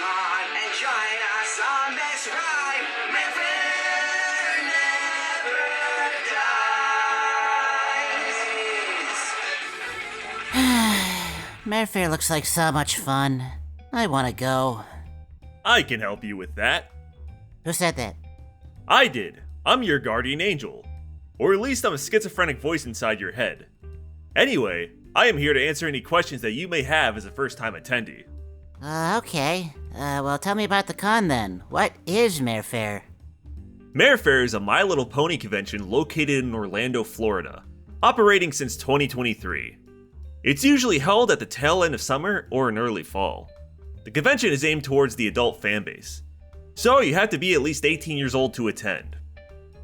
Come on and join us on this ride. Mare Fair never dies. Mare Fair looks like so much fun. I want to go. I can help you with that. Who said that? I did. I'm your guardian angel. Or at least I'm a schizophrenic voice inside your head. Anyway, I am here to answer any questions that you may have as a first-time attendee. Okay. Well, tell me about the con then. What is Mare Fair? Mare Fair is a My Little Pony convention located in Orlando, Florida, operating since 2023. It's usually held at the tail end of summer or in early fall. The convention is aimed towards the adult fanbase, so you have to be at least 18 years old to attend.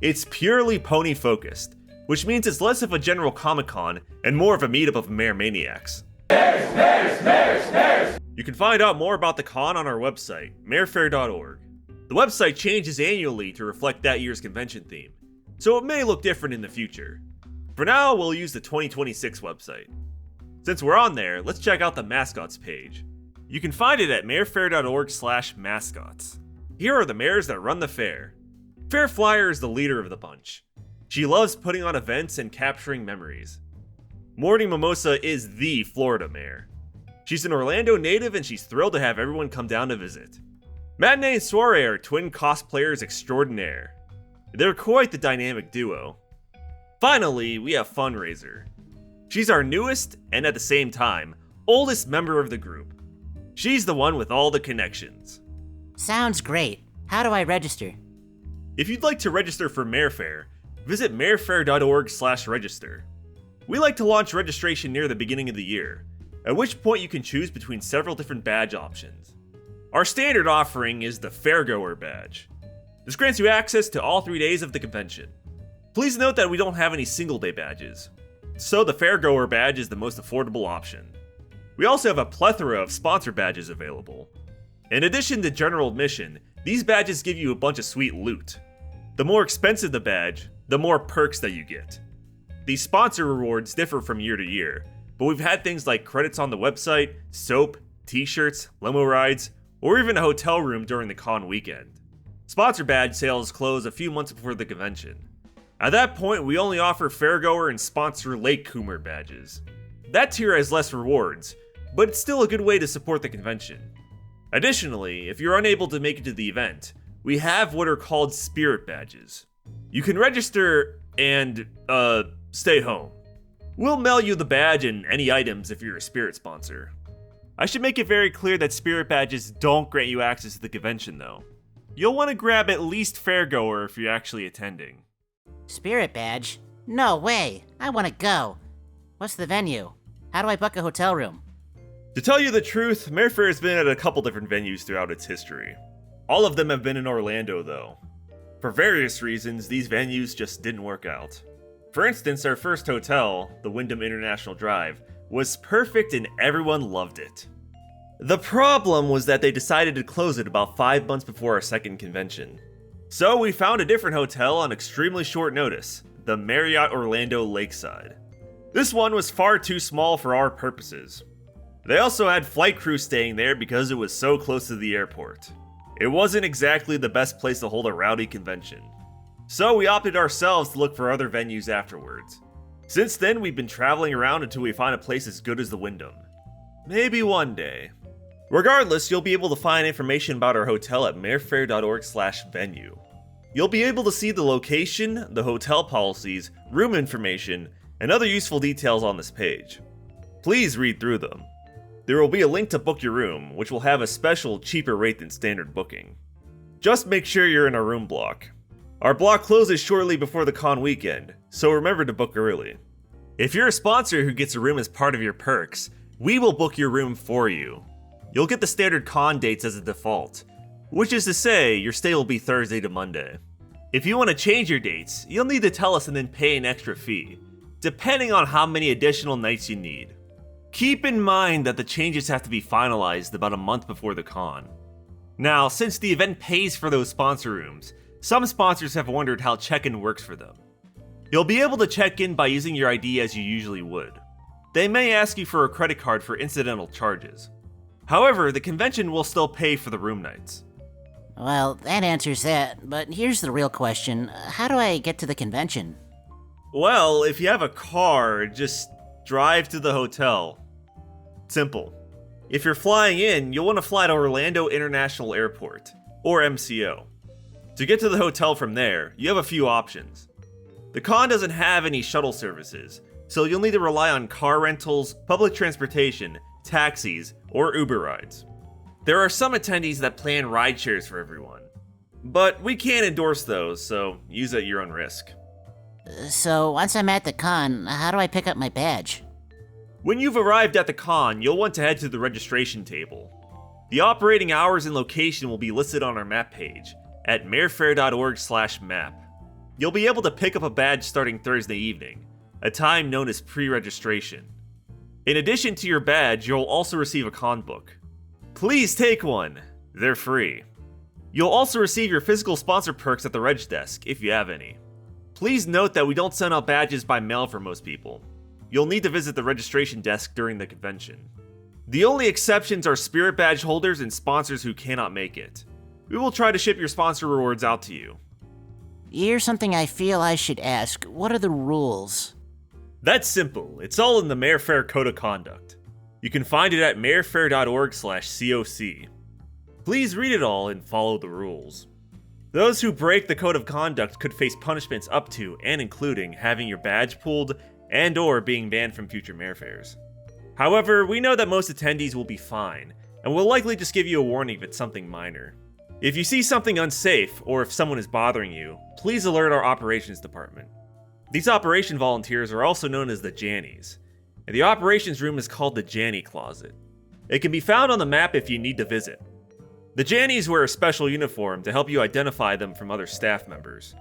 It's purely pony focused, which means it's less of a general Comic-Con and more of a meetup of mare maniacs. Mares! You can find out more about the con on our website, marefair.org. The website changes annually to reflect that year's convention theme, so it may look different in the future. For now, we'll use the 2026 website. Since we're on there, let's check out the mascots page. You can find it at marefair.org/mascots. Here are the mares that run the fair. Fair Flyer is the leader of the bunch. She loves putting on events and capturing memories. Morning Mimosa is the Florida mare. She's an Orlando native and she's thrilled to have everyone come down to visit. Matinee and Soiree are twin cosplayers extraordinaire. They're quite the dynamic duo. Finally, we have Fundraiser. She's our newest, and at the same time, oldest member of the group. She's the one with all the connections. Sounds great. How do I register? If you'd like to register for Mare Fair, visit marefair.org/register. We like to launch registration near the beginning of the year, at which point you can choose between several different badge options. Our standard offering is the Fairgoer badge. This grants you access to all 3 days of the convention. Please note that we don't have any single day badges, so the Fairgoer badge is the most affordable option. We also have a plethora of sponsor badges available. In addition to general admission, these badges give you a bunch of sweet loot. The more expensive the badge, the more perks that you get. These sponsor rewards differ from year to year, but we've had things like credits on the website, soap, t-shirts, limo rides, or even a hotel room during the con weekend. Sponsor badge sales close a few months before the convention. At that point, we only offer Fairgoer and sponsor Lake Coomer badges. That tier has less rewards, but it's still a good way to support the convention. Additionally, if you're unable to make it to the event, we have what are called Spirit badges. You can register and, stay home. We'll mail you the badge and any items if you're a Spirit sponsor. I should make it very clear that Spirit badges don't grant you access to the convention though. You'll want to grab at least Fairgoer if you're actually attending. Spirit badge? No way. I want to go. What's the venue? How do I book a hotel room? To tell you the truth, Mare Fair has been at a couple different venues throughout its history. All of them have been in Orlando though. For various reasons, these venues just didn't work out. For instance, our first hotel, the Wyndham International Drive, was perfect and everyone loved it. The problem was that they decided to close it about 5 months before our second convention. So we found a different hotel on extremely short notice, the Marriott Orlando Lakeside. This one was far too small for our purposes. They also had flight crew staying there because it was so close to the airport. It wasn't exactly the best place to hold a rowdy convention. So we opted ourselves to look for other venues afterwards. Since then, we've been traveling around until we find a place as good as the Wyndham. Maybe one day. Regardless, you'll be able to find information about our hotel at marefair.org/venue. You'll be able to see the location, the hotel policies, room information, and other useful details on this page. Please read through them. There will be a link to book your room, which will have a special, cheaper rate than standard booking. Just make sure you're in a room block. Our block closes shortly before the con weekend, so remember to book early. If you're a sponsor who gets a room as part of your perks, we will book your room for you. You'll get the standard con dates as a default, which is to say, your stay will be Thursday to Monday. If you want to change your dates, you'll need to tell us and then pay an extra fee, depending on how many additional nights you need. Keep in mind that the changes have to be finalized about a month before the con. Now, since the event pays for those sponsor rooms, some sponsors have wondered how check-in works for them. You'll be able to check in by using your ID as you usually would. They may ask you for a credit card for incidental charges. However, the convention will still pay for the room nights. Well, that answers that, but here's the real question. How do I get to the convention? Well, if you have a car, just drive to the hotel. Simple. If you're flying in, you'll want to fly to Orlando International Airport, or MCO. To get to the hotel from there, you have a few options. The con doesn't have any shuttle services, so you'll need to rely on car rentals, public transportation, taxis, or Uber rides. There are some attendees that plan ride shares for everyone, but we can't endorse those, so use at your own risk. So, once I'm at the con, how do I pick up my badge? When you've arrived at the con, you'll want to head to the registration table. The operating hours and location will be listed on our map page at marefair.org/map. You'll be able to pick up a badge starting Thursday evening, a time known as pre-registration. In addition to your badge, you'll also receive a con book. Please take one, they're free. You'll also receive your physical sponsor perks at the reg desk, if you have any. Please note that we don't send out badges by mail for most people. You'll need to visit the registration desk during the convention. The only exceptions are spirit badge holders and sponsors who cannot make it. We will try to ship your sponsor rewards out to you. Here's something I feel I should ask. What are the rules? That's simple. It's all in the Mare Fair Code of Conduct. You can find it at marefair.org/COC. Please read it all and follow the rules. Those who break the Code of Conduct could face punishments up to and including having your badge pulled and or being banned from future Mare Fairs. However, we know that most attendees will be fine, and will likely just give you a warning if it's something minor. If you see something unsafe, or if someone is bothering you, please alert our operations department. These operation volunteers are also known as the Jannies, and the operations room is called the Janny Closet. It can be found on the map if you need to visit. The Jannies wear a special uniform to help you identify them from other staff members.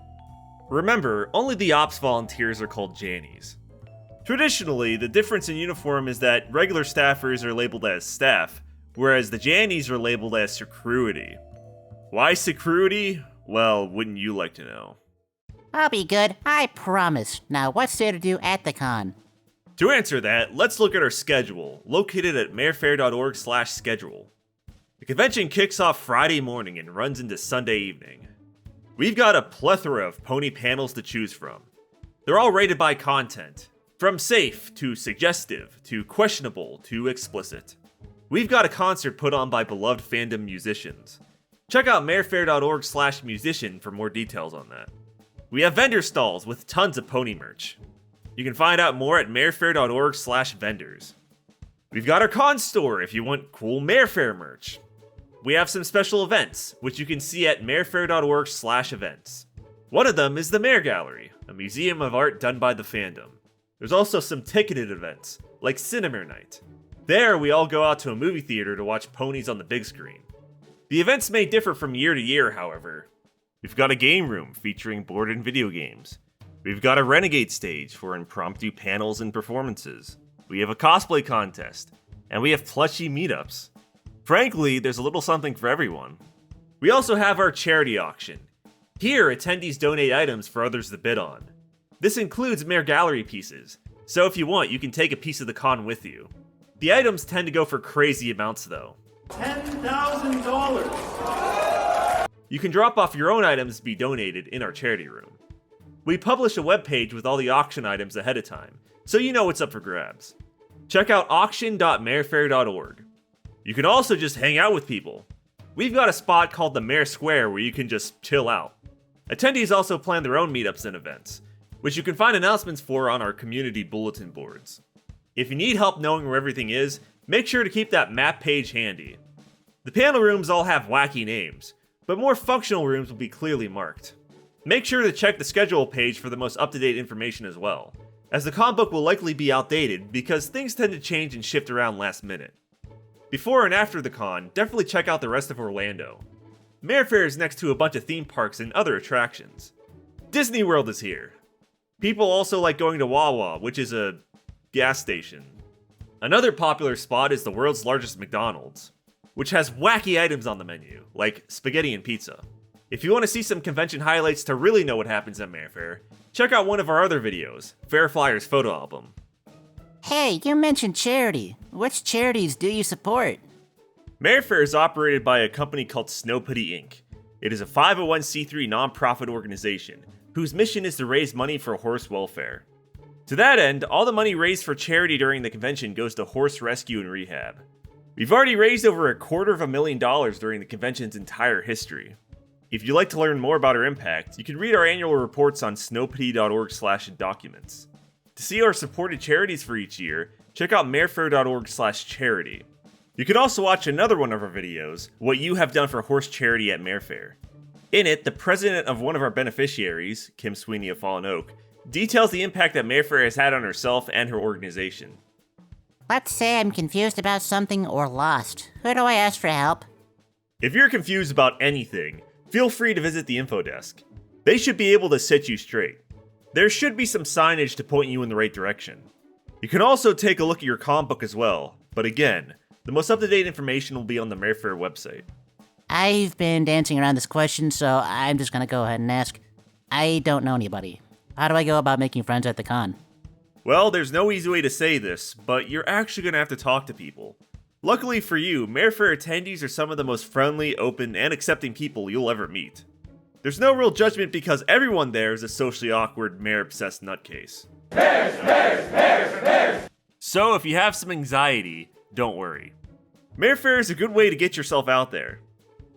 Remember, only the ops volunteers are called Jannies. Traditionally, the difference in uniform is that regular staffers are labeled as staff, whereas the Jannies are labeled as security. Why security? Well, wouldn't you like to know? I'll be good, I promise. Now, what's there to do at the con? To answer that, let's look at our schedule, located at marefair.org/schedule. The convention kicks off Friday morning and runs into Sunday evening. We've got a plethora of pony panels to choose from. They're all rated by content, from safe to suggestive to questionable to explicit. We've got a concert put on by beloved fandom musicians. Check out marefair.org/musician for more details on that. We have vendor stalls with tons of pony merch. You can find out more at marefair.org/vendors. We've got our con store if you want cool Mare Fair merch. We have some special events, which you can see at marefair.org/events. One of them is the Mare Gallery, a museum of art done by the fandom. There's also some ticketed events, like Cinemare Night. There, we all go out to a movie theater to watch ponies on the big screen. The events may differ from year to year, however. We've got a game room featuring board and video games. We've got a Renegade stage for impromptu panels and performances. We have a cosplay contest, and we have plushie meetups. Frankly, there's a little something for everyone. We also have our charity auction. Here, attendees donate items for others to bid on. This includes Mare Gallery pieces, so if you want, you can take a piece of the con with you. The items tend to go for crazy amounts though. $10,000. You can drop off your own items to be donated in our charity room. We publish a webpage with all the auction items ahead of time, so you know what's up for grabs. Check out auction.marefair.org. You can also just hang out with people. We've got a spot called the Mare Square where you can just chill out. Attendees also plan their own meetups and events, which you can find announcements for on our community bulletin boards. If you need help knowing where everything is, make sure to keep that map page handy. The panel rooms all have wacky names, but more functional rooms will be clearly marked. Make sure to check the schedule page for the most up-to-date information as well, as the con book will likely be outdated because things tend to change and shift around last minute. Before and after the con, definitely check out the rest of Orlando. Mare Fair is next to a bunch of theme parks and other attractions. Disney World is here. People also like going to Wawa, which is a gas station. Another popular spot is the world's largest McDonald's, which has wacky items on the menu, like spaghetti and pizza. If you want to see some convention highlights to really know what happens at Mare Fair, check out one of our other videos, Fair Flyers Photo Album. Hey, you mentioned charity. Which charities do you support? Mare Fair is operated by a company called Snow Pity Inc. It is a 501c3 nonprofit organization whose mission is to raise money for horse welfare. To that end, all the money raised for charity during the convention goes to horse rescue and rehab. We've already raised over $250,000 during the convention's entire history. If you'd like to learn more about our impact, you can read our annual reports on snowpity.org/documents. To see our supported charities for each year, check out marefair.org/charity. You can also watch another one of our videos, What You Have Done for Horse Charity at Mare Fair. In it, the president of one of our beneficiaries, Kim Sweeney of Fallen Oak, details the impact that Mare Fair has had on herself and her organization. Let's say I'm confused about something or lost. Who do I ask for help? If you're confused about anything, feel free to visit the info desk. They should be able to set you straight. There should be some signage to point you in the right direction. You can also take a look at your comic book as well, but again, the most up-to-date information will be on the Mare Fair website. I've been dancing around this question, so I'm just gonna go ahead and ask. I don't know anybody. How do I go about making friends at the con? Well, there's no easy way to say this, but you're actually going to have to talk to people. Luckily for you, Mare Fair attendees are some of the most friendly, open, and accepting people you'll ever meet. There's no real judgment because everyone there is a socially awkward, mare-obsessed nutcase. So if you have some anxiety, don't worry. Mare Fair is a good way to get yourself out there.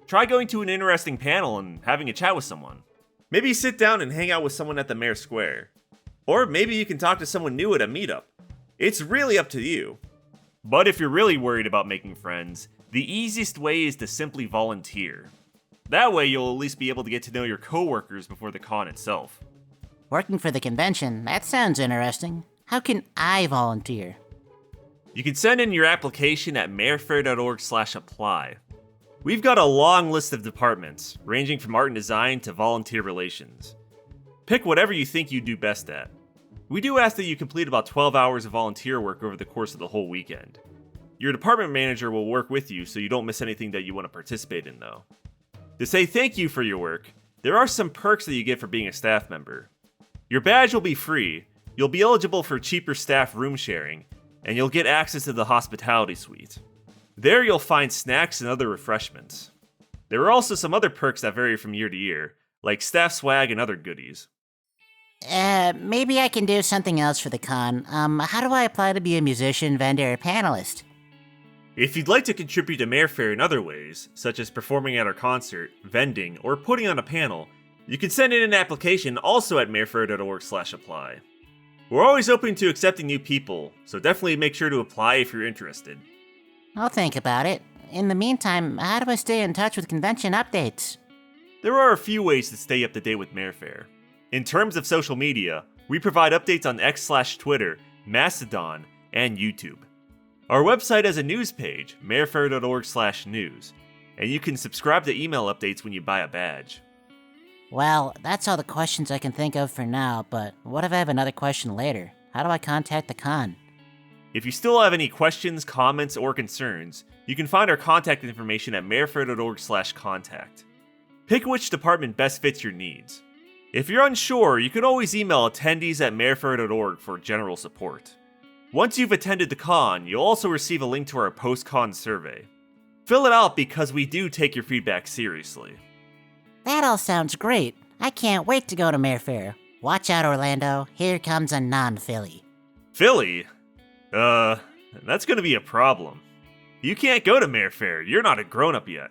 Try going to an interesting panel and having a chat with someone. Maybe sit down and hang out with someone at the Mare Square. Or maybe you can talk to someone new at a meetup. It's really up to you. But if you're really worried about making friends, the easiest way is to simply volunteer. That way you'll at least be able to get to know your coworkers before the con itself. Working for the convention, that sounds interesting. How can I volunteer? You can send in your application at marefair.org/apply. We've got a long list of departments, ranging from art and design to volunteer relations. Pick whatever you think you do best at. We do ask that you complete about 12 hours of volunteer work over the course of the whole weekend. Your department manager will work with you so you don't miss anything that you want to participate in though. To say thank you for your work, there are some perks that you get for being a staff member. Your badge will be free, you'll be eligible for cheaper staff room sharing, and you'll get access to the hospitality suite. There you'll find snacks and other refreshments. There are also some other perks that vary from year to year, like staff swag and other goodies. Maybe I can do something else for the con. How do I apply to be a musician, vendor, or panelist? If you'd like to contribute to Mare Fair in other ways, such as performing at our concert, vending, or putting on a panel, you can send in an application also at marefair.org/apply. We're always open to accepting new people, so definitely make sure to apply if you're interested. I'll think about it. In the meantime, how do I stay in touch with convention updates? There are a few ways to stay up to date with Mare Fair. In terms of social media, we provide updates on X/Twitter, Mastodon, and YouTube. Our website has a news page, marefair.org/news, and you can subscribe to email updates when you buy a badge. Well, that's all the questions I can think of for now, but what if I have another question later? How do I contact the con? If you still have any questions, comments, or concerns, you can find our contact information at marefair.org/contact. Pick which department best fits your needs. If you're unsure, you can always email attendees@marefair.org for general support. Once you've attended the con, you'll also receive a link to our post-con survey. Fill it out because we do take your feedback seriously. That all sounds great. I can't wait to go to Mare Fair. Watch out, Orlando. Here comes Anonfilly. Philly? That's gonna be a problem. You can't go to Mare Fair, you're not a grown-up yet.